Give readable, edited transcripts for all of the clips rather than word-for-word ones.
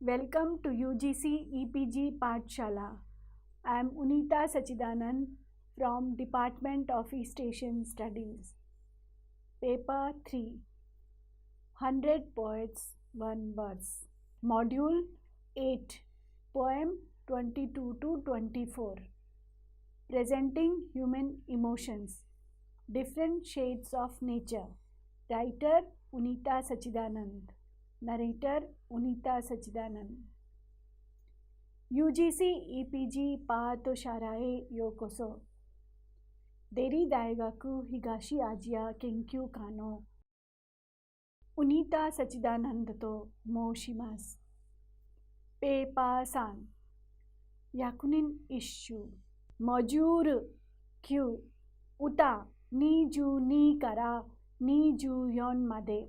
Welcome to UGC EPG Pathshala. I am Unita Sachidanand from Department of East Asian Studies. Paper 3 100 Poets, 1 Verse. Module 8 Poem 22 to 24. Presenting Human Emotions. Different Shades of Nature. Writer Unita Sachidanand. Narrator Unita Sachidanand. UGC EPG Pathshala Yokoso. Deri Daigaku Higashi Asia Kenkyu Kano. Unita Sachidanand to Moshimasu. Paper 3 Yakunin Issue. Module Q Uta Ni kara Ni14まで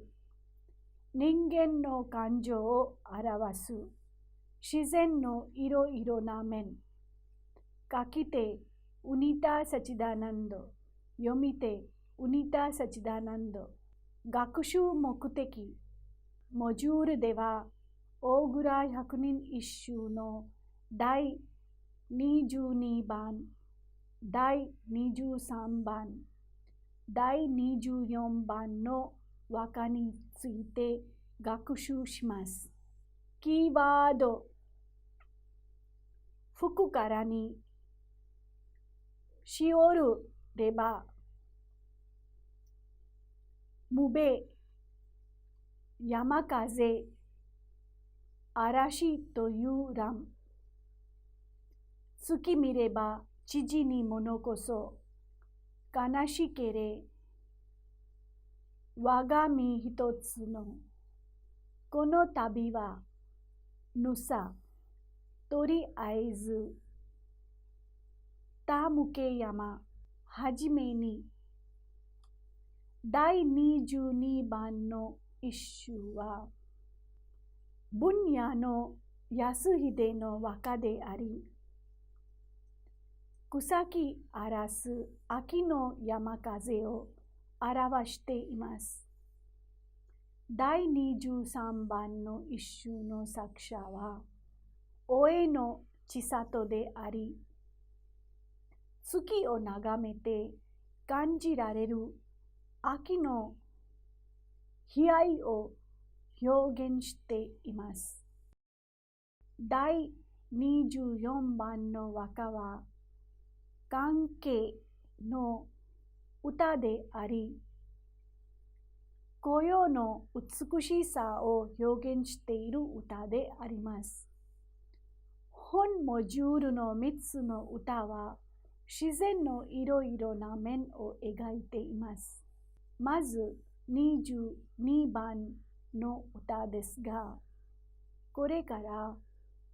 人間の感情を表す自然のいろいろな面。書き手ウニタ・サチダナンド。読み手ウニタ・サチダナンド。学習目的。モジュールでは大倉百人一首の第22番、第23番、第24番の和歌について学習します。キーワード。吹くからにしおるれば、むべ、山風、嵐という欄。月見れば父に物こそ、悲しけれ我が身一つの。この旅はぬさ、とりあえずたむけ山はじめに。第22番の一首は文野の安秀の和歌であり、草木荒らす秋の山風を表しています。第23番の一首の作者は大江の千里であり、月を眺めて感じられる秋の悲哀を表現しています。第24番の和歌は関係の歌であり、紅葉の美しさを表現している歌であります。本モジュールの3つの歌は自然のいろいろな面を描いています。まず22番の歌ですが、これから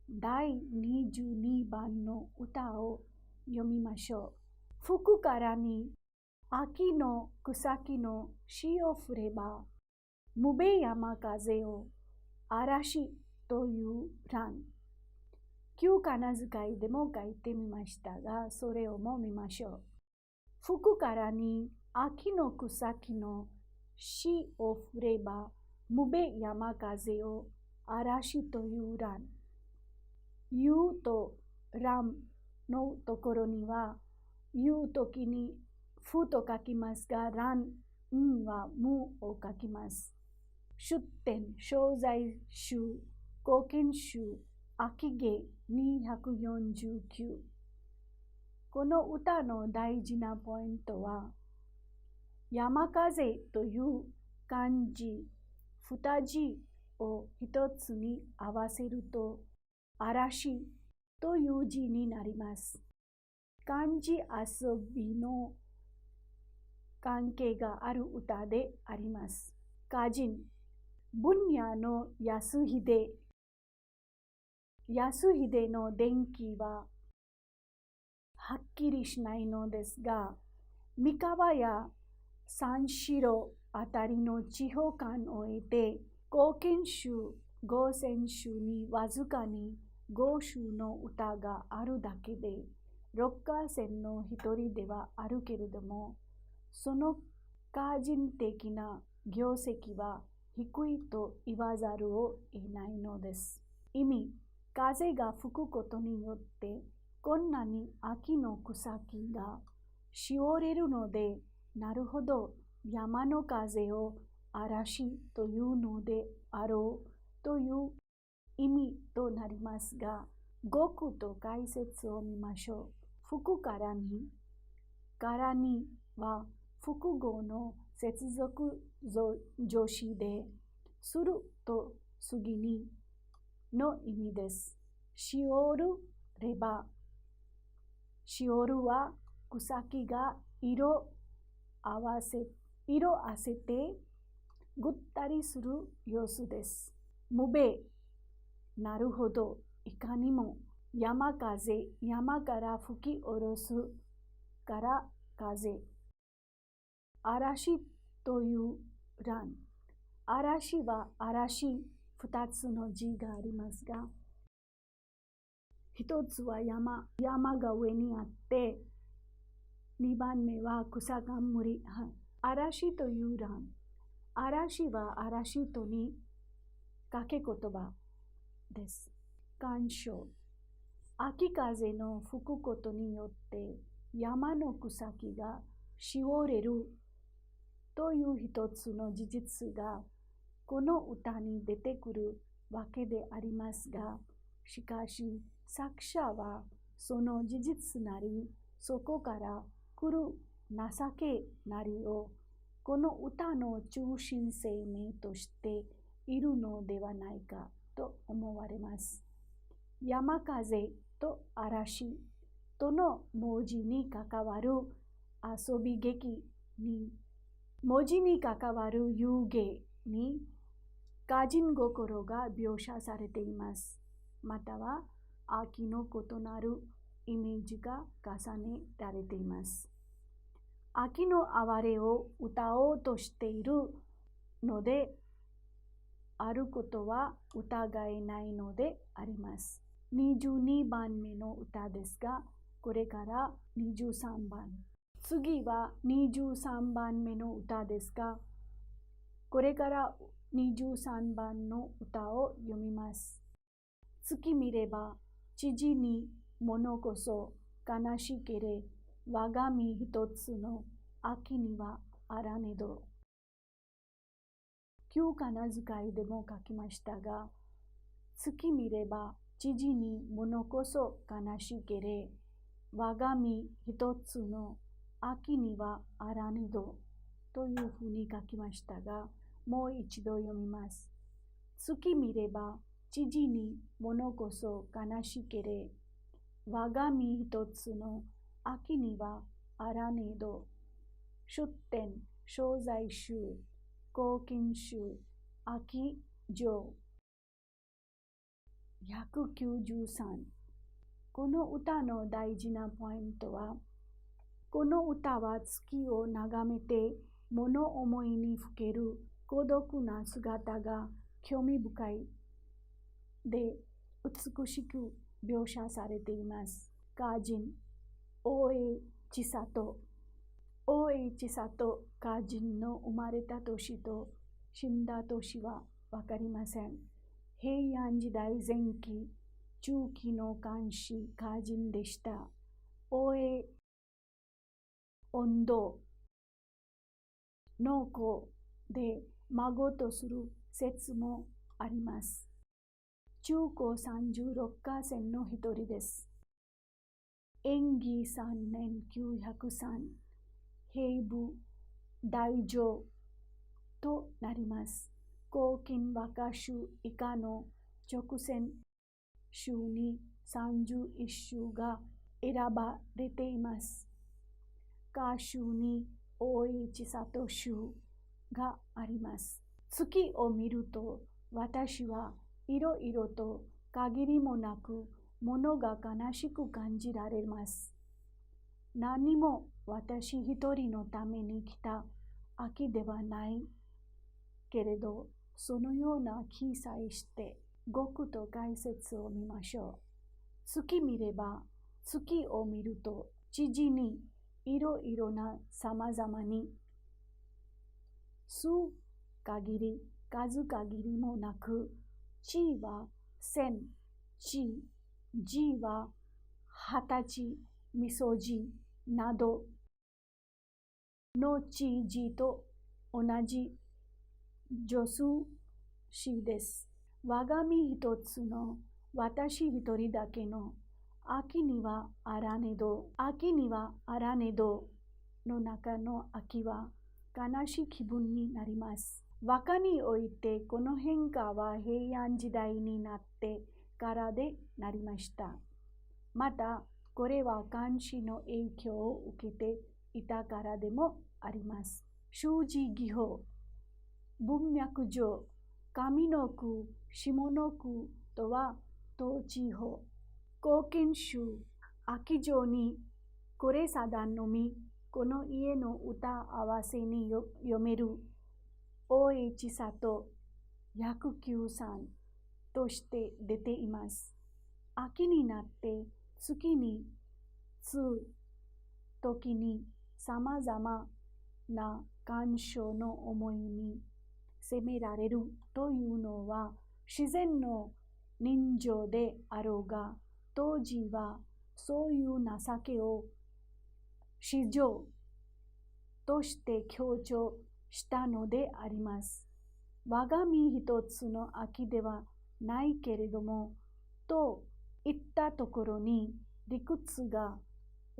第22番の歌を読みましょう。吹くからに秋の草木の死を振れば、むべ山風を嵐という欄。旧仮名遣いでも書いてみましたが、それをも見ましょう。吹くからに秋の草木の死を振れば、むべ山風を嵐という欄。言うと欄のところには、言うときにふと書きますが、欄はむを書きます。出典、商材集、貢献集、秋芸249。この歌の大事なポイントは、山風という漢字、二字を一つに合わせると、嵐という字になります。漢字遊びの関係がある歌であります。歌人、文野の安秀。安秀の伝記ははっきりしないのですが、三河や三四郎あたりの地方官を得て、貢献集、五千集にわずかに5首の歌があるだけで、6%の一人ではあるけれども、その歌人的な業績は低いと言わざるを得ないのです。意味、風が吹くことによって、こんなに秋の草木がしおれるので、なるほど、山の風を嵐というのであろうという意味となりますが、語句と解説を見ましょう。吹くからには複合の接続助詞で、すると次にの意味です。しおるれば、しおるは草木が色あせてぐったりする様子です。むべ、なるほど、いかにも山風、山から吹き下ろすから風。嵐という欄。嵐は嵐、二つの字がありますが、一つは山が上にあって、二番目は草冠。嵐という欄。嵐は嵐とに掛け言葉です。鑑賞。秋風の吹くことによって山の草木がしおれるという一つの事実がこの歌に出てくるわけでありますが、しかし作者はその事実なり、そこから来る情けなりをこの歌の中心生命としているのではないかと思われます。山風と嵐との文字に関わる遊び劇に、文字に関わる遊芸に歌人心が描写されています。または秋の異なるイメージが重ねられています。秋の哀れを歌おうとしているのであることは疑えないのであります。22番目の歌ですが、これから23番。次は23番目の歌ですが、これから23番の歌を読みます。月見れば、知事に物こそ悲しけれ、我が身一つの秋にはあらねど。旧仮名遣いでも書きましたが、月見れば、知事に物こそ悲しけれ、我が身一つの秋にはあらねどというふうに書きましたが、もう一度読みます。月見れば、知事に物こそ悲しけれ、我が身一つの秋にはあらねど。出典、正在集、公金集、秋上。193。この歌の大事なポイントは、この歌は月を眺めて物思いにふける孤独な姿が興味深いで美しく描写されています。歌人、大江千里。大江千里歌人の生まれた年と死んだ年はわかりません。平安時代前期、中期の漢詩歌人でした。大江音頭の子で孫とする説もあります。中高36歌仙の一人です。延義3年903、平武大乗となります。公金和歌集以下の直線集に31首が選ばれています。歌集に大江千里集があります。月を見ると私はいろいろと限りもなくものが悲しく感じられます。何も私一人のために来た秋ではないけれど、そのような気さえして語句と解説を見ましょう。月見れば、月を見ると知事にいろいろな様々に数限り、数限りもなく、地は千、地、じは20歳、みそじなどの地字と同じ助数詞です。我が身一つの私一人だけの秋にはあらねど、秋にはあらねどの中の秋は悲しい気分になります。和歌においてこの変化は平安時代になってからでなりました。また、これは漢詩の影響を受けていたからでもあります。習字技法、文脈上、上の句、下の句とは統治法。貢献集、秋上にこれ定のみ、この家の歌合わせに読める大市里193として出ています。秋になって月につ時に様々な感傷の思いに責められるというのは自然の人情であろうが、当時はそういう情けを至上として強調したのであります。我が身一つの秋ではないけれども、といったところに理屈が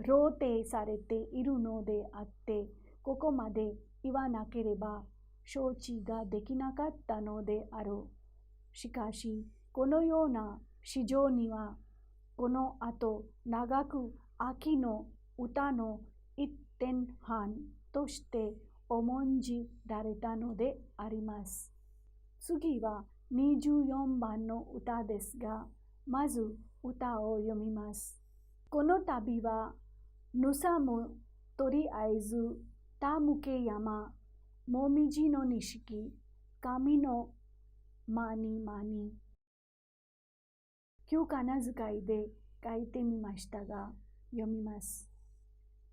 露呈されているのであって、ここまで言わなければ承知ができなかったのであろう。しかし、このような市場には、この後長く秋の歌の一点半として重んじられたのであります。次は24番の歌ですが、まず歌を読みます。この旅は、ぬさむとりあえず、たむけ山、もみじの錦、神のまにまに。旧仮名遣いで書いてみましたが、読みます。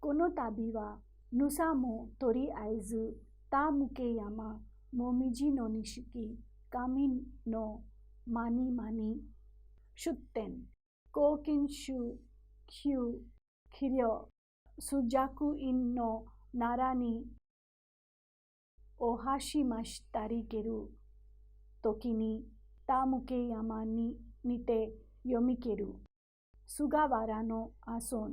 この旅は、ぬさむとりあえず、たむけ山、もみじの錦、神のまにまに。出典、貢献集旧器量、朱雀院の奈良におはしましたりける時に、たむけ山にて読みける。菅原の阿孫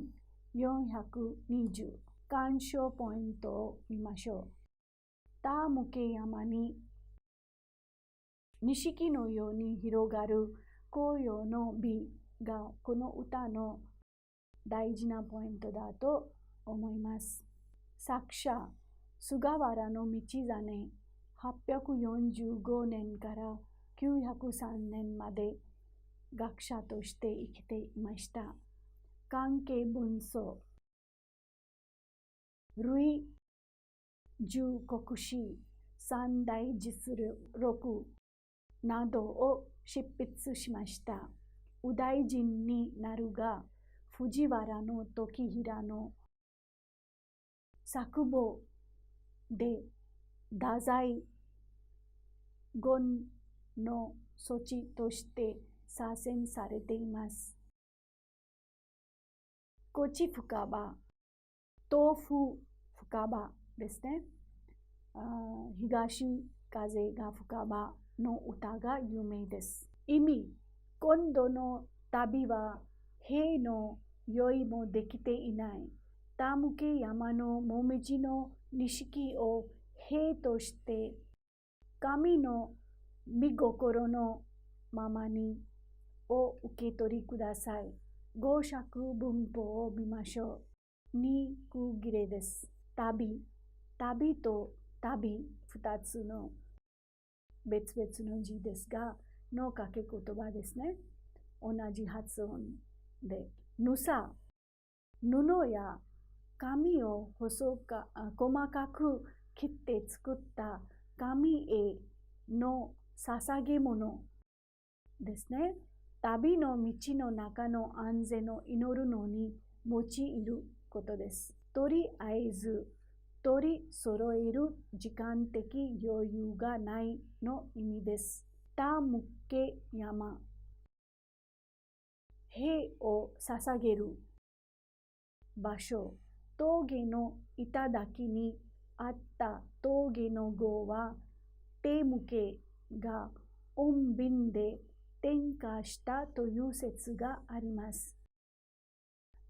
420。鑑賞ポイントを見ましょう。たむけ山に錦のように広がる紅葉の美がこの歌の大事なポイントだと思います。作者、菅原道真、845年から903年まで学者として生きていました。関係文書、類十国史、三大実録などを執筆しました。右大臣になるが、藤原の時平の作母で太宰権の措置として左遷されています。こち深場、東風深場ですね。東風が深場の歌が有名です。意味、今度の旅は兵の用意もできていない。たむけ山のもみじの錦を兵として神の見心のままにお受け取りください。語釈文法を見ましょう。に区切れです。旅、旅と旅2つの別々の字ですが、の掛け言葉ですね。同じ発音で。ぬさ、布や紙を細かく切って作った神への捧げ物ですね。旅の道の中の安全を祈るのに用いることです。とりあえず、取り揃える時間的余裕がないの意味です。たむけ山。兵を捧げる場所、峠の頂にあった峠の号は、手向けが穏便で点火したという説があります。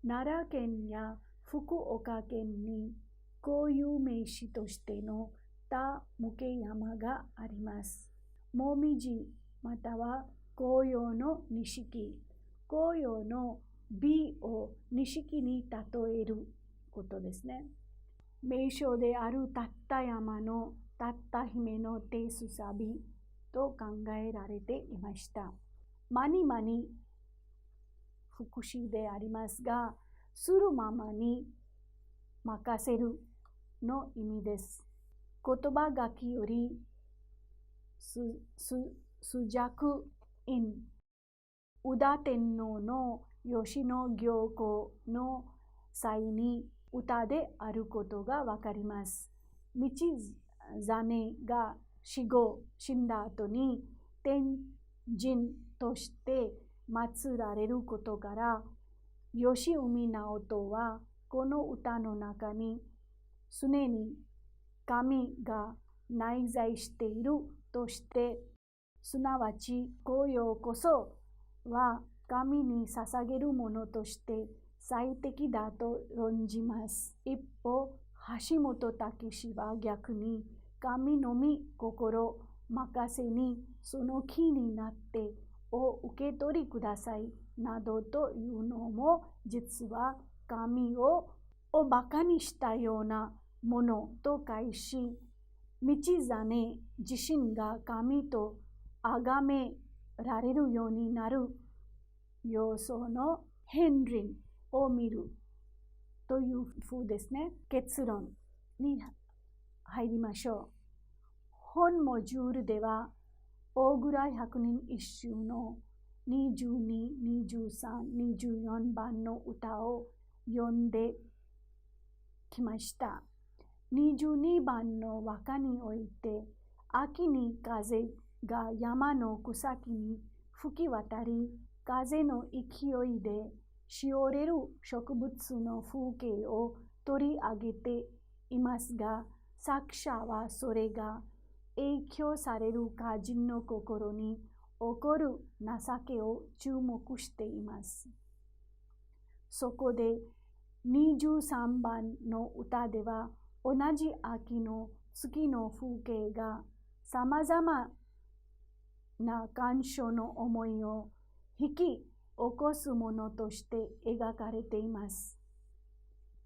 奈良県や福岡県に固有名詞としての田向山があります。もみじまたは紅葉の錦、紅葉の美を錦に例えることですね。名称であるたった山のたった姫の手すさびと考えられていました。まにまに副詞でありますが、するままに任せるの意味です。言葉書きより朱雀院、宇田天皇の吉野行幸の際に歌であることがわかります。道真が死んだ後に天神として祀られることから、吉海直人はこの歌の中に常に神が内在しているとして、すなわち紅葉こそは神に捧げるものとして最適だと論じます。一方、橋本武史は逆に神のみ心任せにその気になってお受け取りくださいなどというのも、実は神をおバカにしたようなものと解し、道真自身が神と崇められるようになる要素の片鱗を見るというふうですね。結論に入りましょう。本モジュールでは、大蔵百人一首の22、23、24番の歌を読んできました。22番の和歌において、秋に風が山の草木に吹き渡り、風の勢いでしおれる植物の風景を取り上げていますが、作者はそれが影響される歌人の心に起こる情けを注目しています。そこで23番の歌では、同じ秋の月の風景がさまざまな感傷の思いを引き起こすものとして描かれています。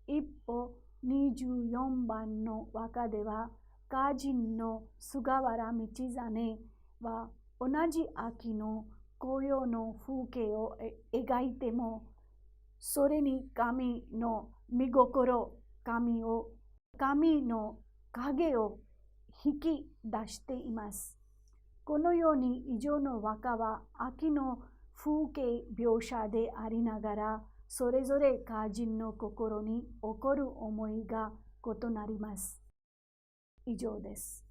一方、24番の和歌では、歌人の菅原道真は同じ秋の紅葉の風景を描いても、それに神の見心、神の影を引き出しています。このように以上の和歌は秋の風景描写でありながら、それぞれ歌人の心に起こる思いが異なります。以上です。